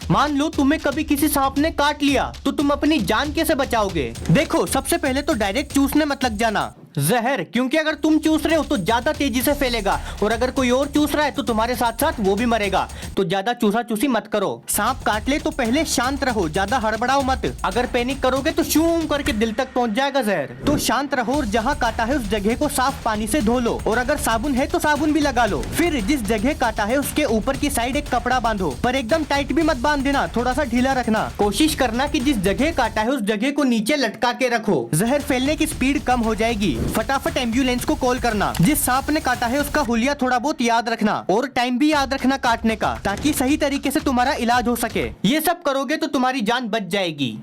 मान लो तुम्हें कभी किसी सांप ने काट लिया तो तुम अपनी जान कैसे बचाओगे? देखो, सबसे पहले तो डायरेक्ट चूसने मत लग जाना जहर, क्योंकि अगर तुम चूस रहे हो तो ज्यादा तेजी से फैलेगा और अगर कोई और चूस रहा है तो तुम्हारे साथ साथ वो भी मरेगा। तो ज्यादा चूसा चूसी मत करो। सांप काट ले तो पहले शांत रहो, ज्यादा हड़बड़ाओ मत। अगर पैनिक करोगे तो शूम करके दिल तक पहुंच जाएगा जहर। तो शांत रहो और जहाँ काटा है उस जगह को साफ पानी से धो लो और अगर साबुन है तो साबुन भी लगा लो। फिर जिस जगह काटा है उसके ऊपर की साइड एक कपड़ा बांधो, पर एकदम टाइट भी मत बांध देना, थोड़ा सा ढीला रखना। कोशिश करना कि जिस जगह काटा है उस जगह को नीचे लटका के रखो, जहर फैलने की स्पीड कम हो जाएगी। फटाफट एम्बुलेंस को कॉल करना। जिस सांप ने काटा है उसका हुलिया थोड़ा बहुत याद रखना और टाइम भी याद रखना काटने का, ताकि सही तरीके से तुम्हारा इलाज हो सके। ये सब करोगे तो तुम्हारी जान बच जाएगी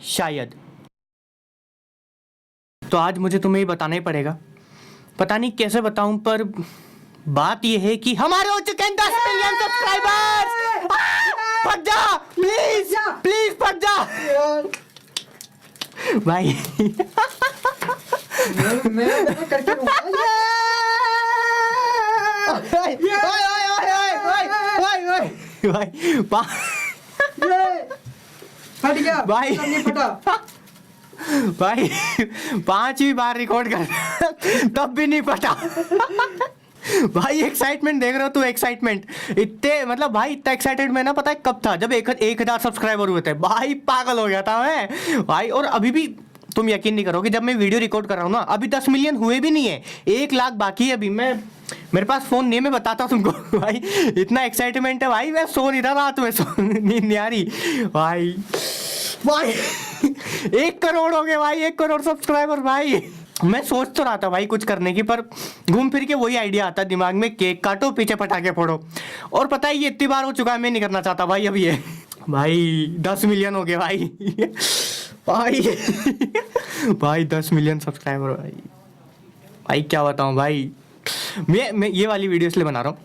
शायद। तो आज मुझे तुम्हें ये बताना ही पड़ेगा, पता नहीं कैसे बताऊं, पर बात ये है कि हमारे हो चुके हैं 10 मिलियन सब्सक्राइबर्स। फट जा प्लीज, प्लीज फट जा भाई। मैं करके फट गया भाई, नहीं फटा भाई 5वीं बार रिकॉर्ड कर तब भी नहीं फटा। भाई एक्साइटमेंट देख रहे हो, तू एक्साइटमेंट इतने, मतलब भाई इतना एक्साइटेड मैं ना, पता है कब था, जब 1000 सब्सक्राइबर हुए थे भाई, पागल हो गया था मैं भाई। और अभी भी तुम यकीन नहीं करोगे, जब मैं वीडियो रिकॉर्ड कर रहा हूँ ना, अभी 10 मिलियन हुए भी नहीं है, 1 लाख बाकी है अभी। मेरे पास फोन नहीं है, मैं बताता हूँ तुमको भाई, इतना एक्साइटमेंट है भाई, मैं सो नहीं रहा रात में, नींद नहीं आ रही भाई। भाई 1 करोड़ हो गए भाई, 1 करोड़ सब्सक्राइबर भाई। मैं सोच तो रहा था भाई कुछ करने की, पर घूम फिर के वही आइडिया आता दिमाग में, केक काटो पीछे पटाखे फोड़ो। और पता है ये इतनी बार हो चुका है, मैं नहीं करना चाहता भाई अब ये। भाई 10 मिलियन हो गए भाई भाई भाई 10 मिलियन सब्सक्राइबर भाई। भाई क्या बताऊं भाई, मैं ये वाली वीडियो इसलिए बना रहा हूँ,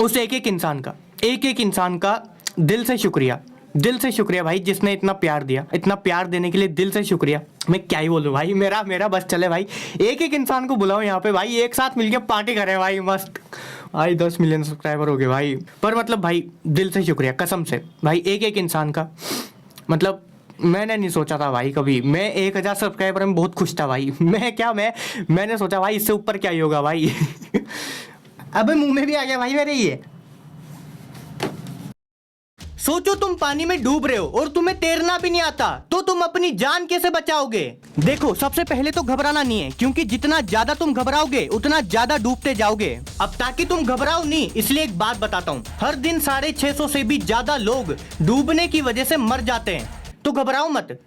उस एक एक इंसान का दिल से शुक्रिया, दिल से शुक्रिया भाई, जिसने इतना प्यार दिया। इतना प्यार देने के लिए दिल से शुक्रिया। मैं क्या ही बोलूं भाई, मेरा बस चले भाई, एक एक इंसान को बुलाओ यहाँ पे भाई, एक साथ मिलके पार्टी करें भाई मस्त। भाई 10 मिलियन सब्सक्राइबर हो गए भाई, पर मतलब भाई दिल से शुक्रिया कसम से भाई, एक एक इंसान का। मतलब मैंने नहीं सोचा था भाई कभी, मैं 1000 सब्सक्राइबर में बहुत खुश था भाई। मैंने सोचा भाई इससे ऊपर क्या ही होगा भाई अबे मुंह में भी आ गया भाई मेरे ये। सोचो तुम पानी में डूब रहे हो और तुम्हें तैरना भी नहीं आता, तो तुम अपनी जान कैसे बचाओगे? देखो, सबसे पहले तो घबराना नहीं है, क्योंकि जितना ज्यादा तुम घबराओगे उतना ज्यादा डूबते जाओगे। अब ताकि तुम घबराओ नहीं, इसलिए एक बात बताता हूँ, हर दिन 650 से भी ज्यादा लोग डूबने की वजह से मर जाते हैं, तो घबराओ मत।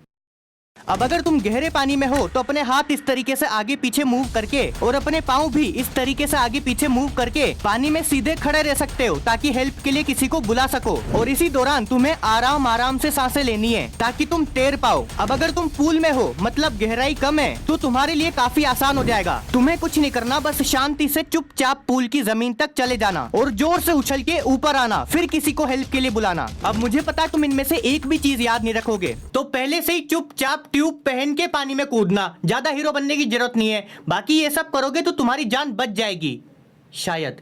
अब अगर तुम गहरे पानी में हो तो अपने हाथ इस तरीके से आगे पीछे मूव करके और अपने पाँव भी इस तरीके से आगे पीछे मूव करके पानी में सीधे खड़े रह सकते हो, ताकि हेल्प के लिए किसी को बुला सको। और इसी दौरान तुम्हें आराम आराम से सांसें लेनी है ताकि तुम तैर पाओ। अब अगर तुम पूल में हो, मतलब गहराई कम है, तो तुम्हारे लिए काफी आसान हो जाएगा। तुम्हें कुछ नहीं करना, बस शांति से चुपचाप पूल की जमीन तक चले जाना और जोर से उछल के ऊपर आना, फिर किसी को हेल्प के लिए बुलाना। अब मुझे पता है तुम इनमें से एक भी चीज याद नहीं रखोगे, तो पहले से ही चुपचाप ट्यूब पहन के पानी में कूदना, ज्यादा हीरो बनने की जरूरत नहीं है। बाकी ये सब करोगे तो तुम्हारी जान बच जाएगी शायद।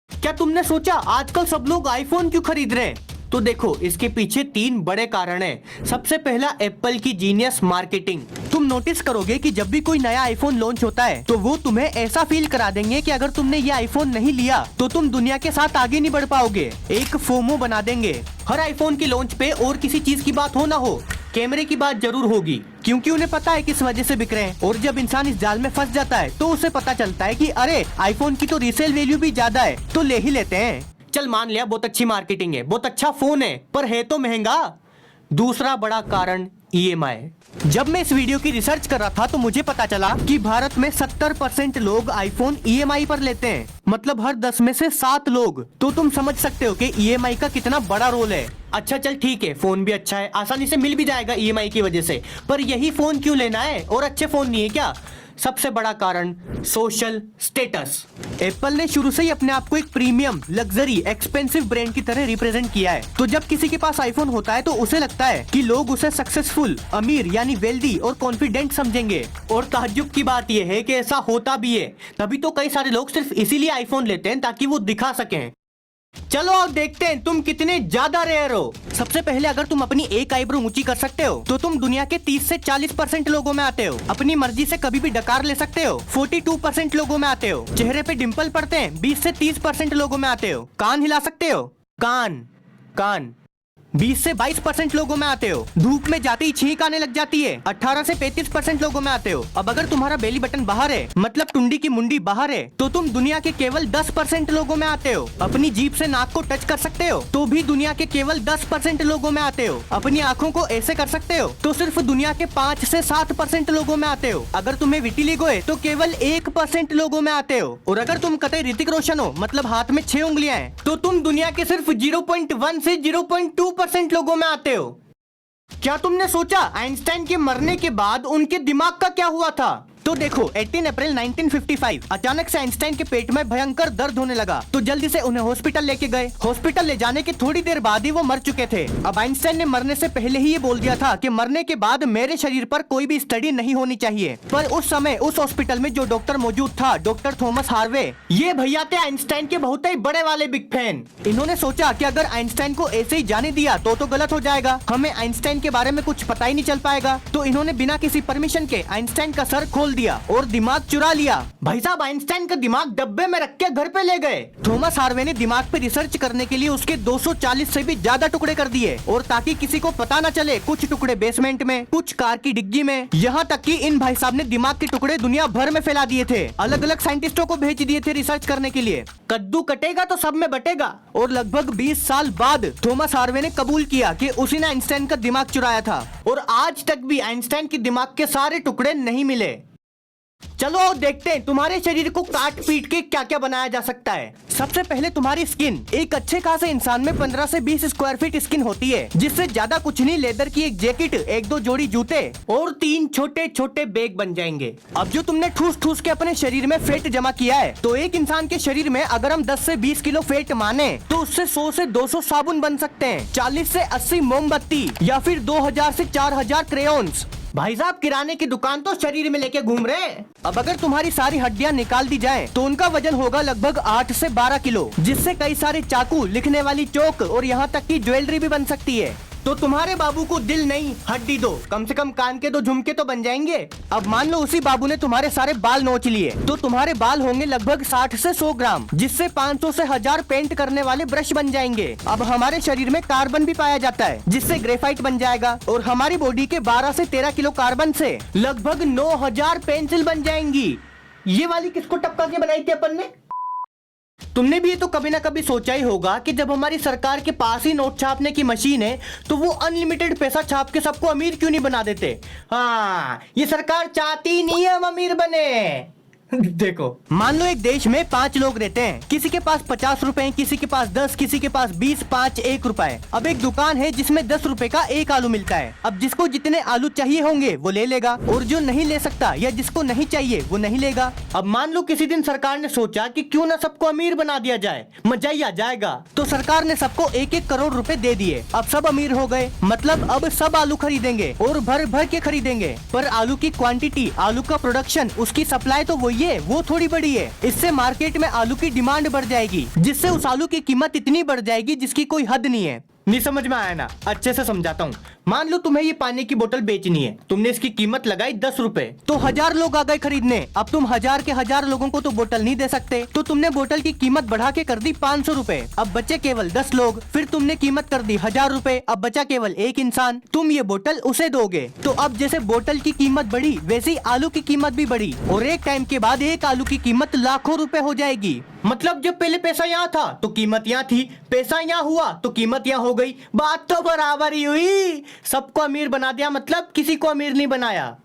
क्या तुमने सोचा आजकल सब लोग आईफोन क्यों खरीद रहे हैं? तो देखो, इसके पीछे 3 बड़े कारण हैं। सबसे पहला, एप्पल की जीनियस मार्केटिंग। तुम नोटिस करोगे कि जब भी कोई नया आईफोन लॉन्च होता है तो वो तुम्हें ऐसा फील करा देंगे कि अगर तुमने ये आईफोन नहीं लिया तो तुम दुनिया के साथ आगे नहीं बढ़ पाओगे। एक फोमो बना देंगे। हर आईफोन की लॉन्च पे और किसी चीज की बात हो ना हो, कैमरे की बात जरूर होगी, क्योंकि उन्हें पता है किस वजह से बिक रहे हैं। और जब इंसान इस जाल में फंस जाता है तो उसे पता चलता है कि अरे आईफोन की तो रीसेल वैल्यू भी ज्यादा है, तो ले ही लेते हैं। चल मान लिया बहुत अच्छी मार्केटिंग है, बहुत अच्छा फोन है, पर है तो महंगा। दूसरा बड़ा कारण EMI। जब मैं इस वीडियो की रिसर्च कर रहा था तो मुझे पता चला कि भारत में 70% लोग आईफोन EMI पर लेते हैं, मतलब हर 10 में से 7 लोग। तो तुम समझ सकते हो कि EMI का कितना बड़ा रोल है। अच्छा चल ठीक है, फोन भी अच्छा है, आसानी से मिल भी जाएगा EMI की वजह से, पर यही फोन क्यों लेना है? और अच्छे फोन नहीं है क्या? सबसे बड़ा कारण सोशल स्टेटस। एप्पल ने शुरू से ही अपने आप को एक प्रीमियम, लग्जरी, एक्सपेंसिव ब्रांड की तरह रिप्रेजेंट किया है। तो जब किसी के पास आईफोन होता है तो उसे लगता है कि लोग उसे सक्सेसफुल, अमीर यानी वेल्दी और कॉन्फिडेंट समझेंगे। और ताज्जुब की बात यह है कि ऐसा होता भी है, तभी तो कई सारे लोग सिर्फ इसीलिए आईफोन लेते हैं ताकि वो दिखा सकें चलो अब देखते हैं तुम कितने ज्यादा रेयर हो। सबसे पहले अगर तुम अपनी एक आईब्रो ऊंची कर सकते हो तो तुम दुनिया के 30 से 40% लोगों में आते हो। अपनी मर्जी से कभी भी डकार ले सकते हो, 42% लोगों में आते हो। चेहरे पे डिंपल पड़ते हैं, 20 से 30% लोगों में आते हो। कान हिला सकते हो, कान कान 20 से 22% लोगों में आते हो। धूप में जाते ही छींक आने लग जाती है, 18 से 35% लोगों में आते हो। अब अगर तुम्हारा बेली बटन बाहर है, मतलब टुंडी की मुंडी बाहर है, तो तुम दुनिया के केवल 10% लोगों में आते हो। अपनी जीभ से नाक को टच कर सकते हो तो भी दुनिया के केवल 10% लोगों में आते हो। अपनी आंखों को ऐसे कर सकते हो तो सिर्फ दुनिया के 5 से 7% लोगों में आते हो। अगर तुम्हें विटिलिगो है तो केवल 1% लोगों में आते हो। और अगर तुम कतई ऋतिक रोशन हो, मतलब हाथ में 6 उंगलियां हैं, तो तुम दुनिया के सिर्फ 0.1 से 0.2% लोगों में आते हो। क्या तुमने सोचा आइंस्टाइन के मरने के बाद उनके दिमाग का क्या हुआ था? तो देखो 18 अप्रैल 1955 अचानक से आइंस्टाइन के पेट में भयंकर दर्द होने लगा, तो जल्दी से उन्हें हॉस्पिटल लेके गए। हॉस्पिटल ले जाने के थोड़ी देर बाद ही वो मर चुके थे। अब आइंस्टाइन ने मरने से पहले ही ये बोल दिया था कि मरने के बाद मेरे शरीर पर कोई भी स्टडी नहीं होनी चाहिए। पर उस समय उस हॉस्पिटल में जो डॉक्टर मौजूद था, डॉक्टर थॉमस हार्वे, ये भैया थे आइंस्टाइन के बहुत ही बड़े वाले बिग फैन। इन्होंने सोचा कि अगर आइंस्टाइन को ऐसे ही जाने दिया तो गलत हो जाएगा, हमें आइंस्टाइन के बारे में कुछ पता ही नहीं चल पाएगा। तो इन्होंने बिना किसी परमिशन के आइंस्टाइन का सर खोल दिया और दिमाग चुरा लिया। भाई साहब आइंस्टाइन का दिमाग डब्बे में रख के घर पे ले गए। थॉमस हार्वे ने दिमाग पे रिसर्च करने के लिए उसके 240 से भी ज्यादा टुकड़े कर दिए, और ताकि किसी को पता न चले, कुछ टुकड़े बेसमेंट में, कुछ कार की डिग्गी में, यहाँ तक कि इन भाई साहब ने दिमाग के टुकड़े दुनिया भर में फैला दिए थे। अलग अलग साइंटिस्टों को भेज दिए थे रिसर्च करने के लिए। कद्दू कटेगा तो सब में बटेगा। और लगभग 20 साल बाद थॉमस हार्वे ने कबूल किया कि उसी ने आइंस्टाइन का दिमाग चुराया था, और आज तक भी आइंस्टाइन के दिमाग के सारे टुकड़े नहीं मिले। चलो आओ देखते हैं तुम्हारे शरीर को काट पीट के क्या क्या बनाया जा सकता है। सबसे पहले तुम्हारी स्किन। एक अच्छे खासे इंसान में 15 से 20 स्क्वायर फीट स्किन होती है, जिससे ज्यादा कुछ नहीं, लेदर की एक जैकेट, 1-2 जोड़ी जूते और 3 छोटे छोटे बैग बन जाएंगे। अब जो तुमने ठूस ठूस के अपने शरीर में फैट जमा किया है, तो एक इंसान के शरीर में अगर हम 10 से 20 किलो फैट माने तो उससे 100 से 200 साबुन बन सकते हैं, 40 से 80 मोमबत्ती, या फिर 2000 से 4000 क्रेयॉन्स। भाई साहब किराने की दुकान तो शरीर में लेके घूम रहे हैं। अब अगर तुम्हारी सारी हड्डियां निकाल दी जाएं, तो उनका वजन होगा लगभग 8 से 12 किलो, जिससे कई सारे चाकू, लिखने वाली चौक और यहाँ तक की ज्वेलरी भी बन सकती है। तो तुम्हारे बाबू को दिल नहीं हड्डी दो, कम से कम कान के 2 झुमके तो बन जाएंगे। अब मान लो उसी बाबू ने तुम्हारे सारे बाल नोच लिए, तो तुम्हारे बाल होंगे लगभग 60 से 100 ग्राम, जिससे 500 से 1000 पेंट करने वाले ब्रश बन जाएंगे। अब हमारे शरीर में कार्बन भी पाया जाता है, जिससे ग्रेफाइट बन जाएगा, और हमारी बॉडी के 12 से 13 किलो कार्बन से लगभग 9000 पेंसिल बन जाएंगी। ये वाली किसको टपका के बनाई थी अपन ने? तुमने भी तो कभी ना कभी सोचा ही होगा कि जब हमारी सरकार के पास ही नोट छापने की मशीन है, तो वो अनलिमिटेड पैसा छाप के सबको अमीर क्यों नहीं बना देते? हाँ, ये सरकार चाहती नहीं है हम अमीर बने। देखो मान लो एक देश में 5 लोग रहते हैं, किसी के पास 50 रुपए, किसी के पास 10, किसी के पास 20, 5, 1 रुपए। अब एक दुकान है जिसमें 10 रुपए का 1 आलू मिलता है। अब जिसको जितने आलू चाहिए होंगे वो ले लेगा, और जो नहीं ले सकता या जिसको नहीं चाहिए वो नहीं लेगा। अब मान लो किसी दिन सरकार ने सोचा कि क्यों ना सबको अमीर बना दिया जाए, मजा ही आ जाएगा। तो सरकार ने सबको 1-1 करोड़ रुपए दे दिए। अब सब अमीर हो गए, मतलब अब सब आलू खरीदेंगे और भर भर के खरीदेंगे। पर आलू की क्वांटिटी, आलू का प्रोडक्शन, उसकी सप्लाई तो वही है, वो थोड़ी बड़ी है। इससे मार्केट में आलू की डिमांड बढ़ जाएगी, जिससे उस आलू की कीमत इतनी बढ़ जाएगी जिसकी कोई हद नहीं है। नहीं समझ में आया ना? अच्छे से समझाता हूँ। मान लो तुम्हें ये पानी की बोतल बेचनी है, तुमने इसकी कीमत लगाई 10 रुपए, तो 1000 लोग आ गए खरीदने। अब तुम 1000 के 1000 लोगों को तो बोतल नहीं दे सकते, तो तुमने बोतल की कीमत बढ़ा के कर दी 500 रुपए। अब बचे केवल 10 लोग, फिर तुमने कीमत कर दी 1000 रुपए, अब बचा केवल एक इंसान, तुम ये बोतल उसे दोगे। तो अब जैसे बोतल की कीमत बढ़ी, वैसे ही आलू की कीमत भी बढ़ी, और एक टाइम के बाद एक आलू की कीमत लाखों रुपए हो जाएगी। मतलब जब पहले पैसा यहाँ था तो कीमत यहाँ थी, पैसा यहाँ हुआ तो कीमत यहाँ हो गई, बात तो बराबर ही हुई। सबको अमीर बना दिया, मतलब किसी को अमीर नहीं बनाया।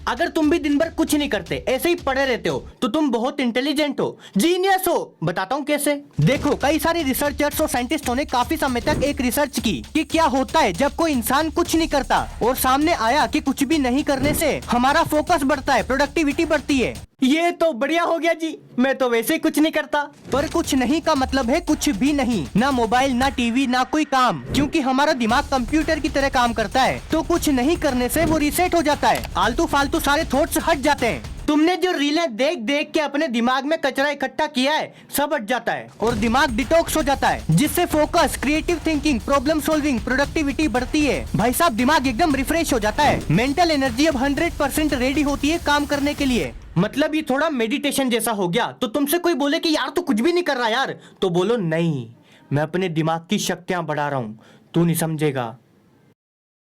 अगर तुम भी दिन भर कुछ नहीं करते, ऐसे ही पड़े रहते हो, तो तुम बहुत इंटेलिजेंट हो, जीनियस हो। बताता हूँ कैसे। देखो कई सारे रिसर्चर्स और साइंटिस्टों ने काफी समय तक एक रिसर्च की कि क्या होता है जब कोई इंसान कुछ नहीं करता, और सामने आया कि कुछ भी नहीं करने से हमारा फोकस बढ़ता है, प्रोडक्टिविटी बढ़ती है। ये तो बढ़िया हो गया जी, मैं तो वैसे ही कुछ नहीं करता। पर कुछ नहीं का मतलब है कुछ भी नहीं, ना मोबाइल, ना टीवी, ना कोई काम, क्योंकि हमारा दिमाग कंप्यूटर की तरह काम करता है। तो कुछ नहीं करने से वो रीसेट हो जाता है, आलतू फालतू सारे थॉट्स हट जाते हैं। तुमने जो रीलें देख देख के अपने दिमाग में कचरा इकट्ठा किया है सब हट जाता है और दिमाग डिटॉक्स हो जाता है, जिससे focus, creative thinking, problem solving, productivity बढ़ती है। भाई साहब दिमाग एकदम रिफ्रेश हो जाता है। मेंटल एनर्जी अब 100% रेडी होती है काम करने के लिए। मतलब ये थोड़ा मेडिटेशन जैसा हो गया। तो तुमसे कोई बोले कि यार तू कुछ भी नहीं कर रहा यार, तो बोलो नहीं, मैं अपने दिमाग की शक्तियां बढ़ा रहा हूं, तू नहीं समझेगा।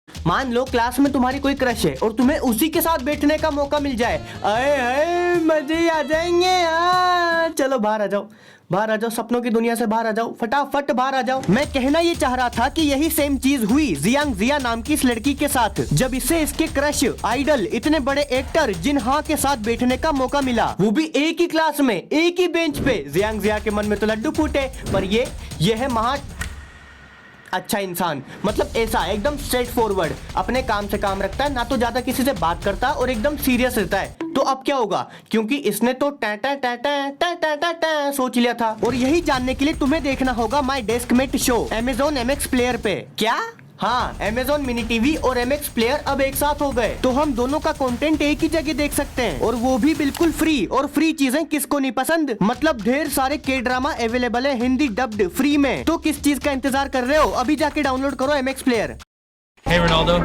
मान लो क्लास में तुम्हारी कोई क्रश है और तुम्हें उसी के साथ बैठने का मौका मिल जाए, अरे अरे मजे आ जाएंगे यार। चलो बाहर आ जाओ, बाहर आ जाओ, सपनों की दुनिया से बाहर आ जाओ, फटाफट बाहर आ जाओ। मैं कहना ये चाह रहा था कि यही सेम चीज हुई जियांग जिया नाम की इस लड़की के साथ, जब इससे इसके क्रश, आइडल, इतने बड़े एक्टर जिन्हा के साथ बैठने का मौका मिला, वो भी एक ही क्लास में, एक ही बेंच पे। जियांग जिया के मन में तो लड्डू फूटे, पर ये है महा अच्छा इंसान। मतलब ऐसा एकदम स्ट्रेट फॉरवर्ड, अपने काम से काम रखता है, ना तो ज्यादा किसी से बात करता और एकदम सीरियस रहता है। तो अब क्या होगा, क्योंकि इसने तो टा टा टा टा टा टा टा टा सोच लिया था। और यही जानने के लिए तुम्हें देखना होगा my deskmate show Amazon MX player पे। क्या? हाँ, Amazon मिनी टीवी और MX प्लेयर अब एक साथ हो गए, तो हम दोनों का कंटेंट एक ही जगह देख सकते हैं, और वो भी बिल्कुल फ्री। और फ्री चीजें किसको नहीं पसंद, मतलब ढेर सारे के ड्रामा अवेलेबल है हिंदी डब्ड फ्री में। तो किस चीज का इंतजार कर रहे हो, अभी जाके डाउनलोड करो MX प्लेयर। Hey Ronaldo,